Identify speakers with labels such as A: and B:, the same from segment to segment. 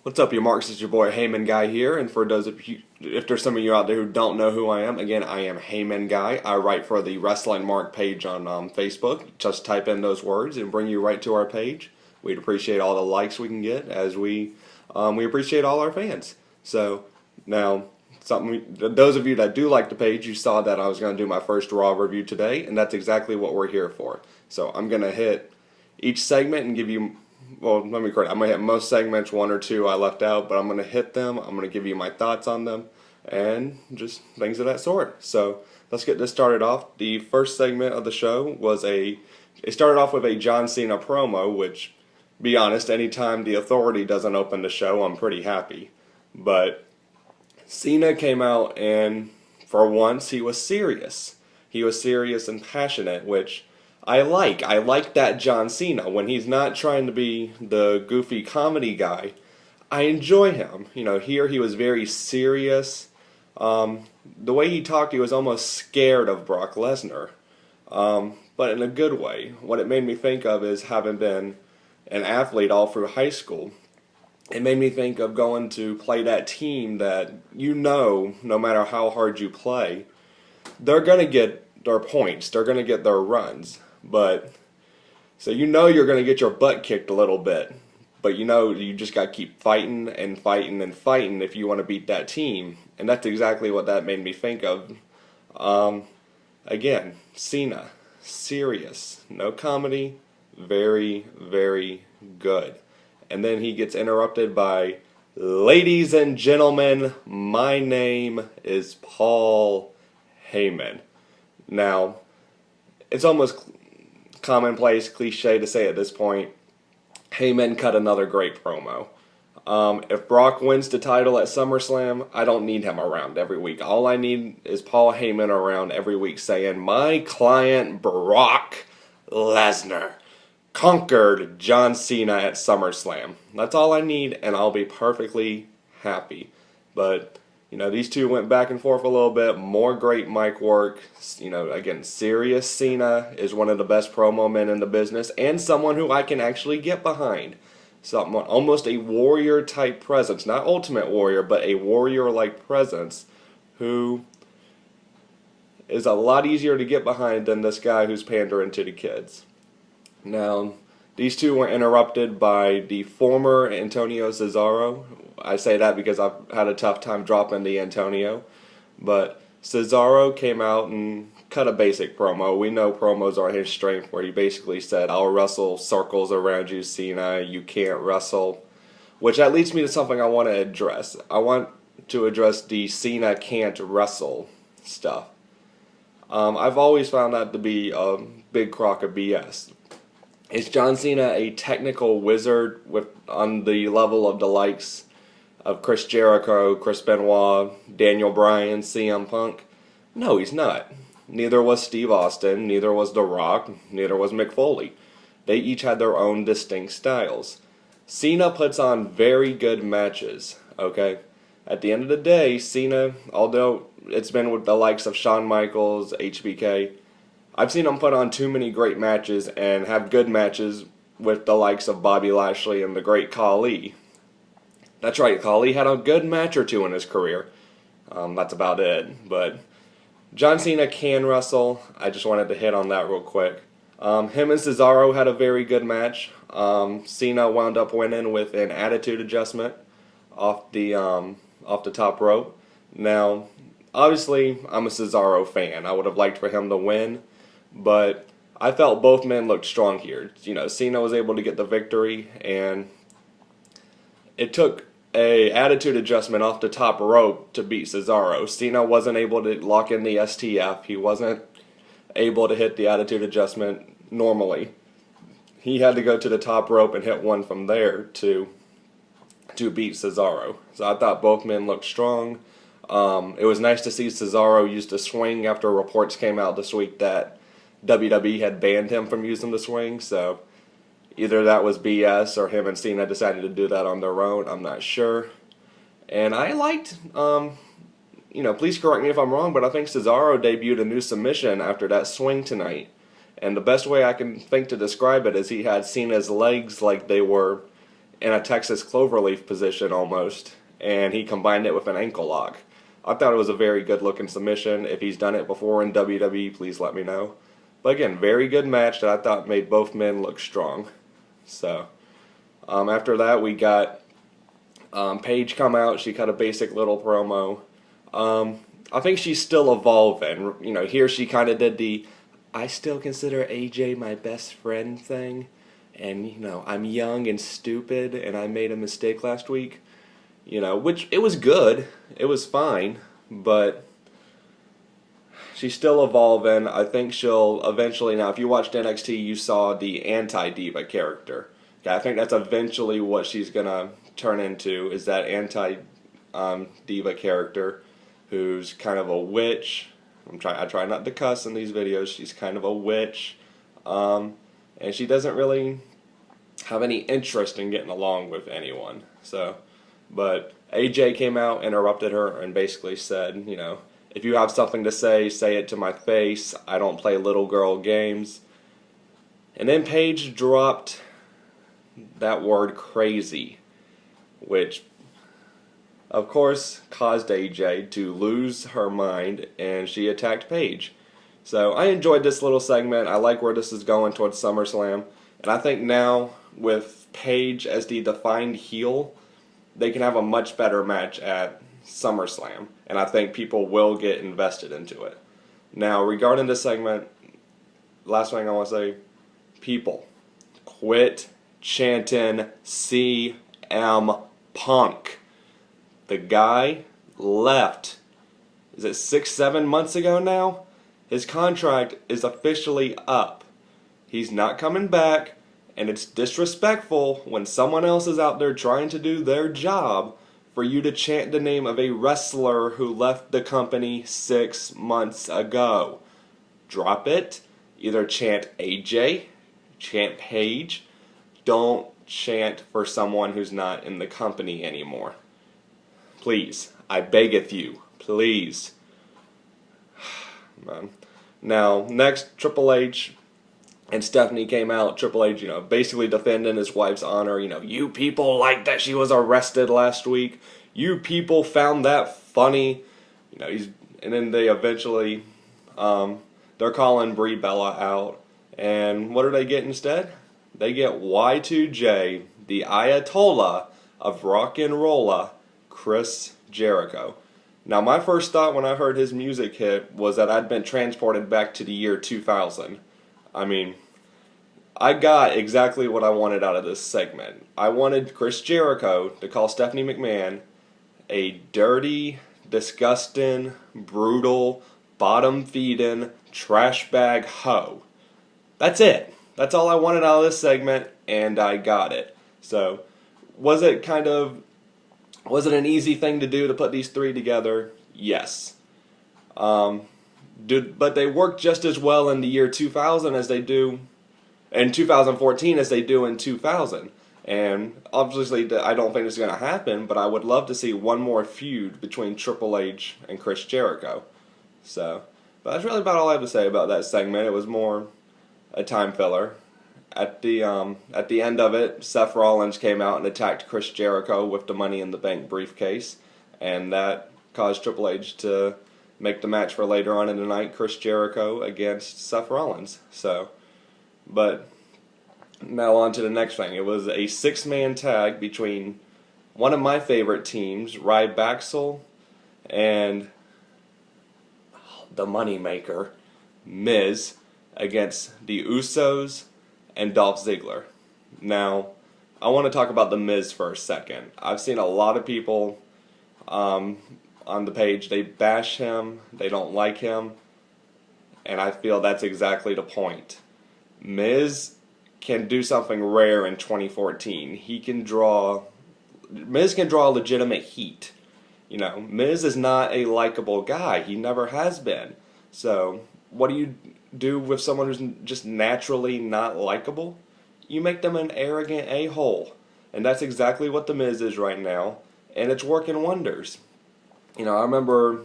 A: What's up, you marks? It's your boy Heyman Guy here, and for those of you, if there's some of you out there who don't know who I am, again, I am Heyman Guy. I write for the Wrestling Mark page on Facebook. Just type in those words and bring you right to our page. We'd appreciate all the likes we can get, as we appreciate all our fans. So now, those of you that do like the page, you saw that I was going to do my first Raw review today, and that's exactly what we're here for. So I'm going to hit each segment and give you. Well, let me correct. I'm going to hit most segments, one or two I left out, but I'm going to hit them. I'm going to give you my thoughts on them and just things of that sort. So let's get this started off. The first segment of the show it started off with a John Cena promo, which, be honest, anytime the Authority doesn't open the show, I'm pretty happy. But Cena came out and for once he was serious. He was serious and passionate, which I like that John Cena. When he's not trying to be the goofy comedy guy, I enjoy him. Here he was very serious. The way he talked, he was almost scared of Brock Lesnar, but in a good way. What it made me think of is having been an athlete all through high school. It made me think of going to play that team that no matter how hard you play, they're going to get their points. They're going to get their runs. But so you're going to get your butt kicked a little bit, but you just got to keep fighting and fighting and fighting if you want to beat that team. And that's exactly what that made me think of. Again, Cena, serious, no comedy, very, very good. And then he gets interrupted by, "Ladies and gentlemen, my name is Paul Heyman." Now, it's almost commonplace, cliche to say at this point, Heyman cut another great promo. If Brock wins the title at SummerSlam, I don't need him around every week. All I need is Paul Heyman around every week saying, "My client Brock Lesnar conquered John Cena at SummerSlam." That's all I need, and I'll be perfectly happy. But these two went back and forth a little bit. More great mic work. Again, serious Cena is one of the best promo men in the business and someone who I can actually get behind. Someone, almost a warrior type presence. Not Ultimate Warrior, but a warrior like presence who is a lot easier to get behind than this guy who's pandering to the kids. Now, these two were interrupted by the former Antonio Cesaro. I say that because I've had a tough time dropping the Antonio. But Cesaro came out and cut a basic promo. We know promos are his strength, where he basically said, "I'll wrestle circles around you, Cena. You can't wrestle." Which that leads me to something I want to address. I want to address the Cena can't wrestle stuff. I've always found that to be a big crock of BS. Is John Cena a technical wizard on the level of the likes of Chris Jericho, Chris Benoit, Daniel Bryan, CM Punk? No, he's not. Neither was Steve Austin, neither was The Rock, neither was Mick Foley. They each had their own distinct styles. Cena puts on very good matches, okay? At the end of the day, Cena, although it's been with the likes of Shawn Michaels, HBK, I've seen him put on too many great matches and have good matches with the likes of Bobby Lashley and the great Khali. That's right, Khali had a good match or two in his career. That's about it. But John Cena can wrestle. I just wanted to hit on that real quick. Him and Cesaro had a very good match. Cena wound up winning with an attitude adjustment off the top rope. Now, obviously, I'm a Cesaro fan. I would have liked for him to win, but I felt both men looked strong here. Cena was able to get the victory, and it took a attitude adjustment off the top rope to beat Cesaro. Cena wasn't able to lock in the STF. He wasn't able to hit the attitude adjustment normally. He had to go to the top rope and hit one from there to beat Cesaro. So I thought both men looked strong. It was nice to see Cesaro use the swing after reports came out this week that WWE had banned him from using the swing. So either that was BS or him and Cena decided to do that on their own. I'm not sure. And I liked, please correct me if I'm wrong, but I think Cesaro debuted a new submission after that swing tonight. And the best way I can think to describe it is he had Cena's legs like they were in a Texas cloverleaf position almost, and he combined it with an ankle lock. I thought it was a very good looking submission. If he's done it before in WWE, please let me know. But again, very good match that I thought made both men look strong. So, after that we got Paige come out. She cut a basic little promo. I think she's still evolving. You know, here she kind of did the I still consider AJ my best friend thing. And, you know, I'm young and stupid and I made a mistake last week. You know, which it was good. It was fine. But she's still evolving. I think she'll eventually, now if you watched NXT, you saw the anti-diva character. Okay, I think that's eventually what she's going to turn into, is that anti-diva character who's kind of a witch. I try not to cuss in these videos. She's kind of a witch. And she doesn't really have any interest in getting along with anyone. So, but AJ came out, interrupted her, and basically said, you know, if you have something to say it to my face. I don't play little girl games. And then Paige dropped that word crazy, which of course caused AJ to lose her mind, and she attacked Paige. So I enjoyed this little segment. I like where this is going towards SummerSlam. And I think now with Paige as the defined heel, they can have a much better match at SummerSlam. And I think people will get invested into it. Now, regarding this segment, last thing I want to say, people, quit chanting CM Punk. The guy left, is it 6-7 months ago now? His contract is officially up. He's not coming back, and it's disrespectful when someone else is out there trying to do their job for you to chant the name of a wrestler who left the company 6 months ago. Drop it. Either chant AJ, chant Paige. Don't chant for someone who's not in the company anymore. Please, I beggeth you, please. Man. Now, next, Triple H and Stephanie came out. Triple H, you know, basically defending his wife's honor. You know, you people like that she was arrested last week. You people found that funny. You know, and then they eventually, they're calling Brie Bella out. And what do they get instead? They get Y2J, the Ayatollah of rock and rolla, Chris Jericho. Now, my first thought when I heard his music hit was that I'd been transported back to the year 2000. I mean, I got exactly what I wanted out of this segment. I wanted Chris Jericho to call Stephanie McMahon a dirty, disgusting, brutal, bottom-feeding, trash bag hoe. That's it. That's all I wanted out of this segment, and I got it. So, was it an easy thing to do to put these three together? Yes. But they work just as well in the year 2000 as they do in 2014 as they do in 2000. And obviously, I don't think it's going to happen, but I would love to see one more feud between Triple H and Chris Jericho. So, but that's really about all I have to say about that segment. It was more a time filler. At the end of it, Seth Rollins came out and attacked Chris Jericho with the Money in the Bank briefcase, and that caused Triple H to make the match for later on in the night, Chris Jericho against Seth Rollins. So, but now on to the next thing. It was a 6-man tag between one of my favorite teams, Ryback and the Moneymaker, Miz, against the Usos and Dolph Ziggler. Now, I want to talk about the Miz for a second. I've seen a lot of people on the page, they bash him, they don't like him, and I feel that's exactly the point. Miz can do something rare in 2014. Miz can draw legitimate heat. You know, Miz is not a likable guy. He never has been. So, what do you do with someone who's just naturally not likable? You make them an arrogant a-hole. And that's exactly what the Miz is right now. And it's working wonders. You know, I remember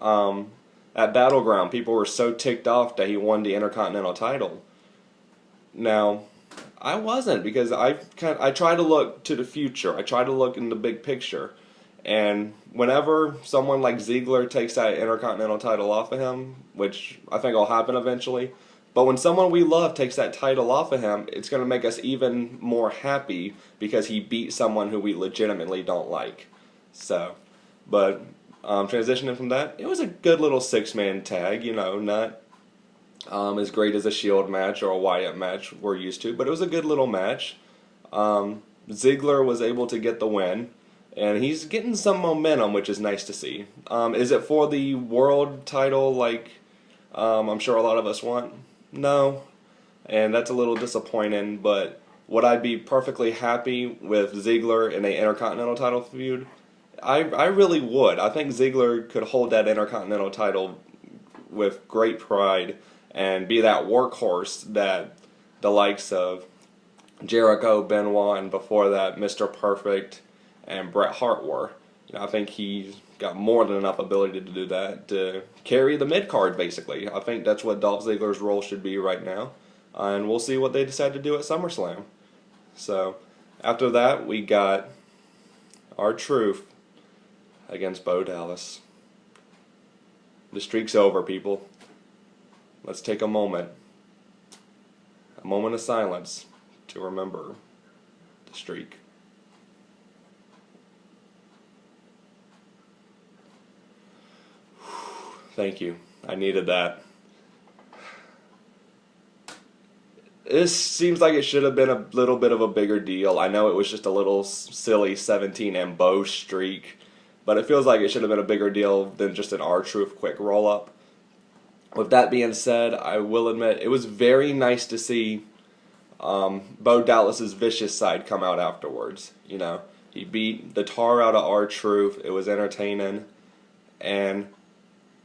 A: at Battleground, people were so ticked off that he won the Intercontinental title. Now, I wasn't, because I try to look to the future. I try to look in the big picture. And whenever someone like Ziggler takes that Intercontinental title off of him, which I think will happen eventually, but when someone we love takes that title off of him, it's going to make us even more happy because he beat someone who we legitimately don't like. So, but transitioning from that, it was a good little six-man tag, not as great as a Shield match or a Wyatt match we're used to, but it was a good little match. Ziggler was able to get the win, and he's getting some momentum, which is nice to see. Is it for the world title like I'm sure a lot of us want? No, and that's a little disappointing, but would I be perfectly happy with Ziggler in an Intercontinental title feud? I really would. I think Ziggler could hold that Intercontinental title with great pride and be that workhorse that the likes of Jericho, Benoit, and before that, Mr. Perfect and Bret Hart were. I think he's got more than enough ability to do that, to carry the mid-card, basically. I think that's what Dolph Ziggler's role should be right now. And we'll see what they decide to do at SummerSlam. So, after that, we got R-Truth against Bo Dallas. The streak's over, people. Let's take a moment of silence to remember the streak. Thank you. I needed that. This seems like it should have been a little bit of a bigger deal. I know it was just a little silly 17 and Bo streak, but it feels like it should have been a bigger deal than just an R-Truth quick roll-up. With that being said, I will admit it was very nice to see Bo Dallas's vicious side come out afterwards. He beat the tar out of R-Truth. It was entertaining, and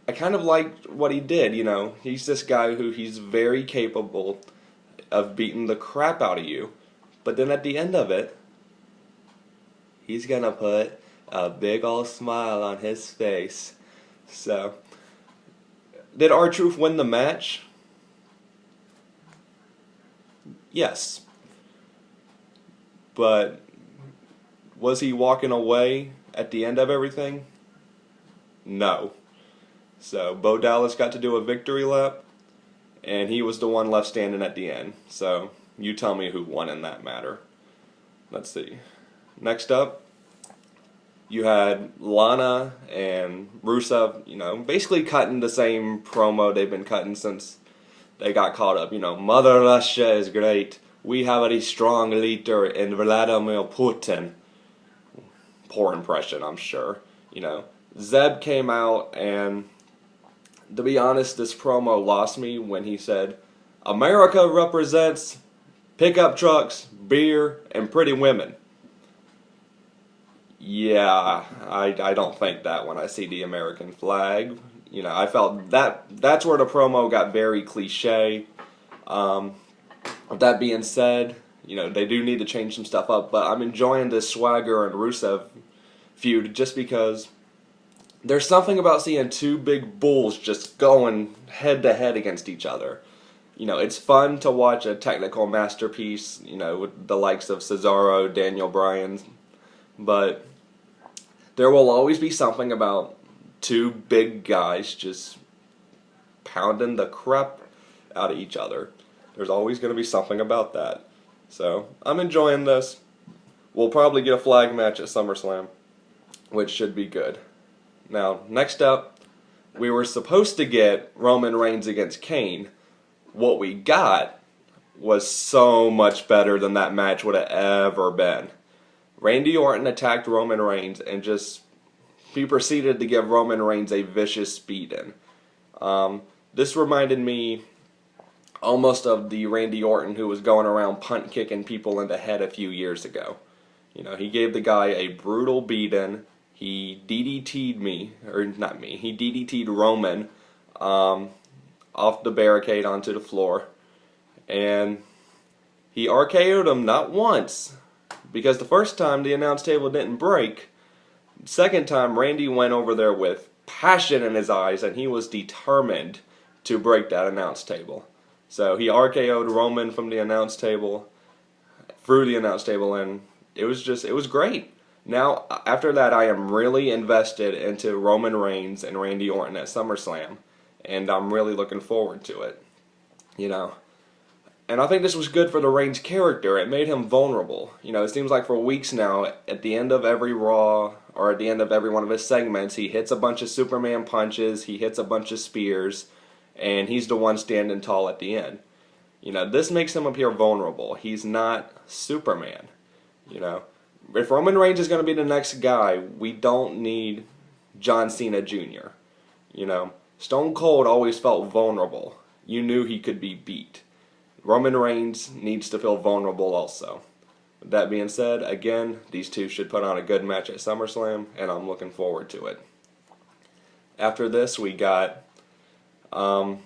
A: I kind of liked what he did. He's this guy who he's very capable of beating the crap out of you, but then at the end of it, he's gonna put a big old smile on his face. So, did R-Truth win the match? Yes. But was he walking away at the end of everything? No. So Bo Dallas got to do a victory lap, and he was the one left standing at the end. So you tell me who won in that matter. Let's see. Next up, you had Lana and Rusev, basically cutting the same promo they've been cutting since they got caught up. Mother Russia is great. We have a strong leader in Vladimir Putin. Poor impression, I'm sure. Zeb came out, and to be honest, this promo lost me when he said, America represents pickup trucks, beer, and pretty women. Yeah, I don't think that when I see the American flag. I felt that's where the promo got very cliche. With that being said, they do need to change some stuff up, but I'm enjoying this Swagger and Rusev feud just because there's something about seeing two big bulls just going head to head against each other. It's fun to watch a technical masterpiece, with the likes of Cesaro, Daniel Bryan, but there will always be something about two big guys just pounding the crap out of each other. There's always going to be something about that. So, I'm enjoying this. We'll probably get a flag match at SummerSlam, which should be good. Now, next up, we were supposed to get Roman Reigns against Kane. What we got was so much better than that match would have ever been. Randy Orton attacked Roman Reigns and he proceeded to give Roman Reigns a vicious beating. This reminded me almost of the Randy Orton who was going around punt kicking people in the head a few years ago. He gave the guy a brutal beating. He DDT'd he DDT'd Roman off the barricade onto the floor. And he RKO'd him not once, because the first time the announce table didn't break. Second time, Randy went over there with passion in his eyes, and he was determined to break that announce table. So he RKO'd Roman from the announce table, through the announce table, and it was great. Now, after that, I am really invested into Roman Reigns and Randy Orton at SummerSlam, and I'm really looking forward to it, you know. And I think this was good for the Reigns character. It made him vulnerable. You know, it seems like for weeks now, at the end of every Raw, or at the end of every one of his segments, he hits a bunch of Superman punches, he hits a bunch of spears, and he's the one standing tall at the end. You know, this makes him appear vulnerable. He's not Superman, you know. If Roman Reigns is going to be the next guy, we don't need John Cena Jr., you know. Stone Cold always felt vulnerable. You knew he could be beat. Roman Reigns needs to feel vulnerable also. With that being said, again, these two should put on a good match at SummerSlam, and I'm looking forward to it. After this, we got Fandango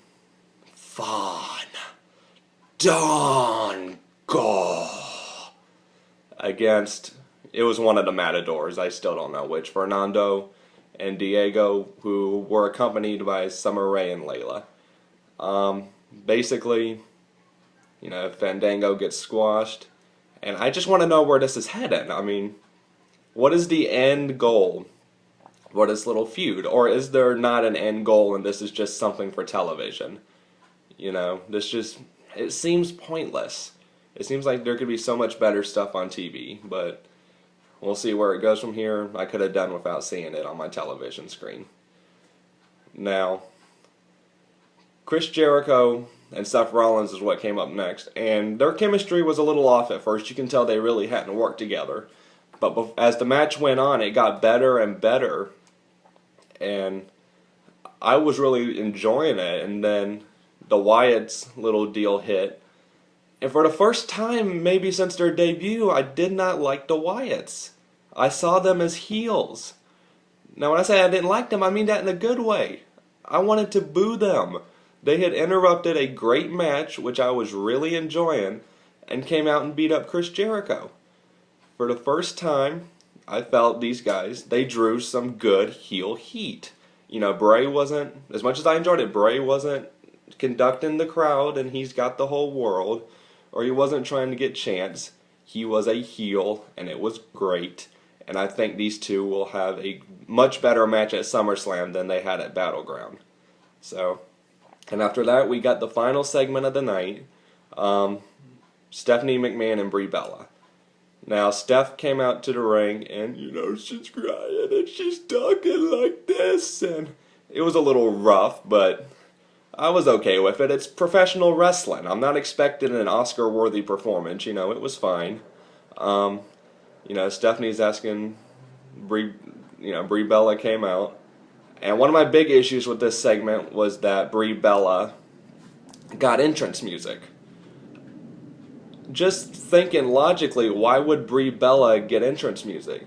A: against, it was one of the Matadors, I still don't know which, Fernando and Diego, who were accompanied by Summer Rae and Layla. Basically, you know, Fandango gets squashed, and I just want to know where this is headed. I mean, what is the end goal for this little feud? Or is there not an end goal and this is just something for television? You know, it seems pointless. It seems like there could be so much better stuff on TV, but we'll see where it goes from here. I could have done without seeing it on my television screen. Now, Chris Jericho and Seth Rollins is what came up next, and their chemistry was a little off at first. You can tell they really hadn't worked together. But as the match went on, it got better and better, and I was really enjoying it. And then the Wyatts' little deal hit, and for the first time, maybe since their debut, I did not like the Wyatts. I saw them as heels. Now, when I say I didn't like them, I mean that in a good way. I wanted to boo them. They had interrupted a great match, which I was really enjoying, and came out and beat up Chris Jericho. For the first time, I felt these guys, they drew some good heel heat. You know, Bray wasn't, as much as I enjoyed it, Bray wasn't conducting the crowd and he's got the whole world, or he wasn't trying to get chants. He was a heel, and it was great. And I think these two will have a much better match at SummerSlam than they had at Battleground. So, and after that, we got the final segment of the night, Stephanie McMahon and Brie Bella. Now, Steph came out to the ring, and, you know, she's crying, and she's talking like this, and it was a little rough, but I was okay with it. It's professional wrestling. I'm not expecting an Oscar-worthy performance, you know, it was fine. You know, Stephanie's asking, Brie Bella came out, and one of my big issues with this segment was that Brie Bella got entrance music. Just thinking logically, why would Brie Bella get entrance music?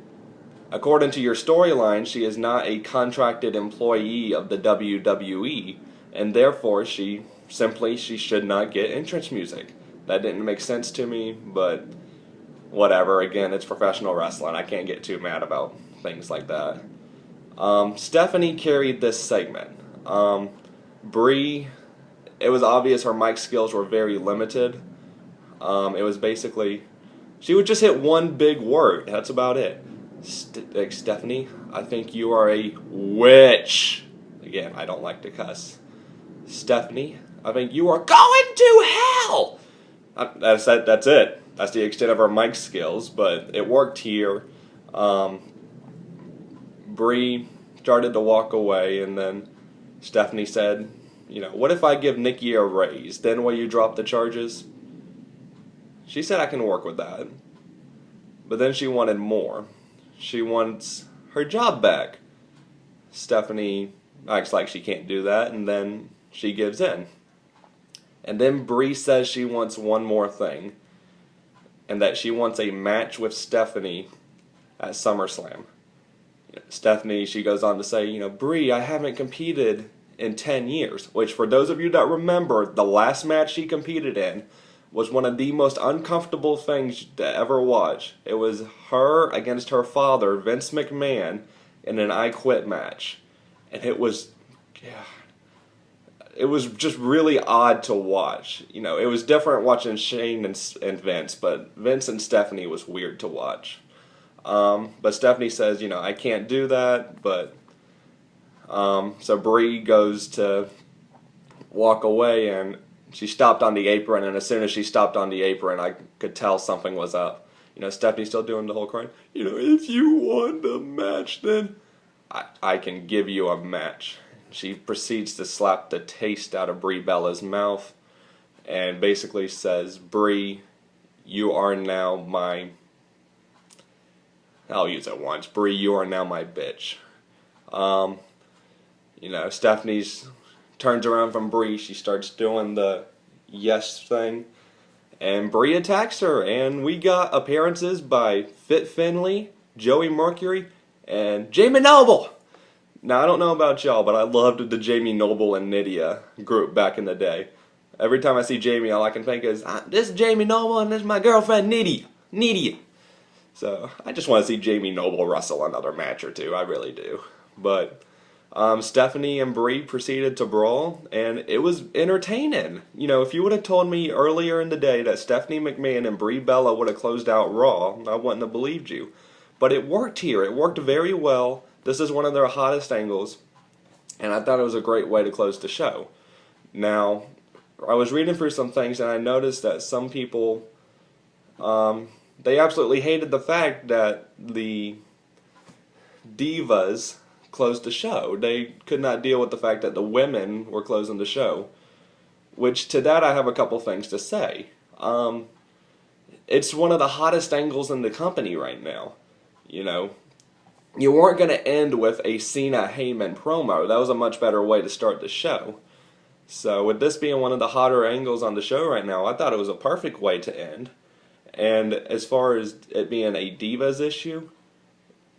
A: According to your storyline, she is not a contracted employee of the WWE, and therefore she should not get entrance music. That didn't make sense to me, but whatever. Again, it's professional wrestling. I can't get too mad about things like that. Stephanie carried this segment. Brie, it was obvious her mic skills were very limited. It was basically, she would just hit one big word. That's about it. Like, Stephanie, I think you are a witch. Again, I don't like to cuss. Stephanie, I think you are going to hell. That's it. That's the extent of her mic skills, but it worked here. Brie started to walk away, and then Stephanie said, you know, what if I give Nikki a raise? Then will you drop the charges? She said I can work with that. But then she wanted more. She wants her job back. Stephanie acts like she can't do that, and then she gives in. And then Brie says she wants one more thing, and that she wants a match with Stephanie at SummerSlam. Stephanie, she goes on to say, you know, Brie, I haven't competed in 10 years, which for those of you that remember, the last match she competed in was one of the most uncomfortable things to ever watch. It was her against her father, Vince McMahon, in an I Quit match. And it was, it was just really odd to watch. You know, it was different watching Shane and Vince, but Vince and Stephanie was weird to watch. But Stephanie says, you know, I can't do that, but so Brie goes to walk away, and she stopped on the apron, and as soon as she stopped on the apron, I could tell something was up. You know, Stephanie's still doing the whole crying. You know, if you want the match, then I can give you a match. She proceeds to slap the taste out of Brie Bella's mouth and basically says, Brie, you are now my... I'll use it once. Brie, you are now my bitch. You know, Stephanie's turns around from Brie. She starts doing the yes thing. And Brie attacks her. And we got appearances by Fit Finlay, Joey Mercury, and Jamie Noble. Now, I don't know about y'all, but I loved the Jamie Noble and Nydia group back in the day. Every time I see Jamie, all I can think is, this is Jamie Noble and this is my girlfriend Nydia. Nydia. So, I just want to see Jamie Noble wrestle another match or two. I really do. But Stephanie and Brie proceeded to brawl, and it was entertaining. You know, if you would have told me earlier in the day that Stephanie McMahon and Brie Bella would have closed out Raw, I wouldn't have believed you. But it worked here. It worked very well. This is one of their hottest angles, and I thought it was a great way to close the show. Now, I was reading through some things, and I noticed that some people, they absolutely hated the fact that the Divas closed the show. They could not deal with the fact that the women were closing the show, which to that I have a couple things to say. It's one of the hottest angles in the company right now. You know, you weren't going to end with a Cena-Heyman promo. That was a much better way to start the show. So with this being one of the hotter angles on the show right now, I thought it was a perfect way to end. And as far as it being a Divas issue,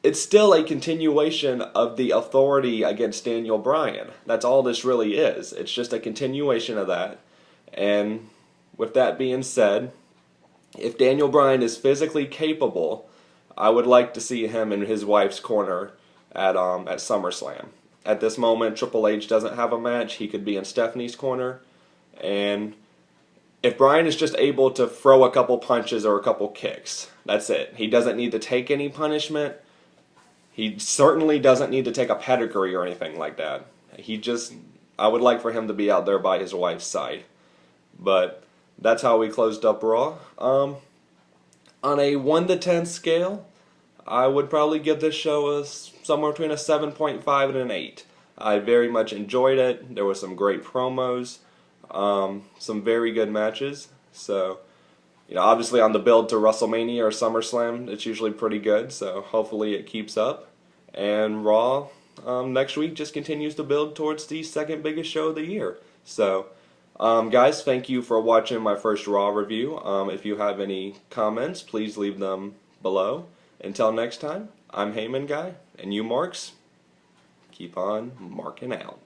A: it's still a continuation of the authority against Daniel Bryan. That's all this really is. It's just a continuation of that. And with that being said, if Daniel Bryan is physically capable, I would like to see him in his wife's corner at SummerSlam. At this moment, Triple H doesn't have a match. He could be in Stephanie's corner. And if Bryan is just able to throw a couple punches or a couple kicks, that's it. He doesn't need to take any punishment. He certainly doesn't need to take a pedigree or anything like that. I would like for him to be out there by his wife's side. But that's how we closed up Raw. On a 1 to 10 scale, I would probably give this show somewhere between a 7.5 and an 8. I very much enjoyed it. There were some great promos, some very good matches. So, you know, obviously on the build to WrestleMania or SummerSlam, it's usually pretty good. So hopefully it keeps up. And Raw next week just continues to build towards the second biggest show of the year. So, guys, thank you for watching my first Raw review. If you have any comments, please leave them below. Until next time, I'm Heyman Guy, and you marks, keep on marking out.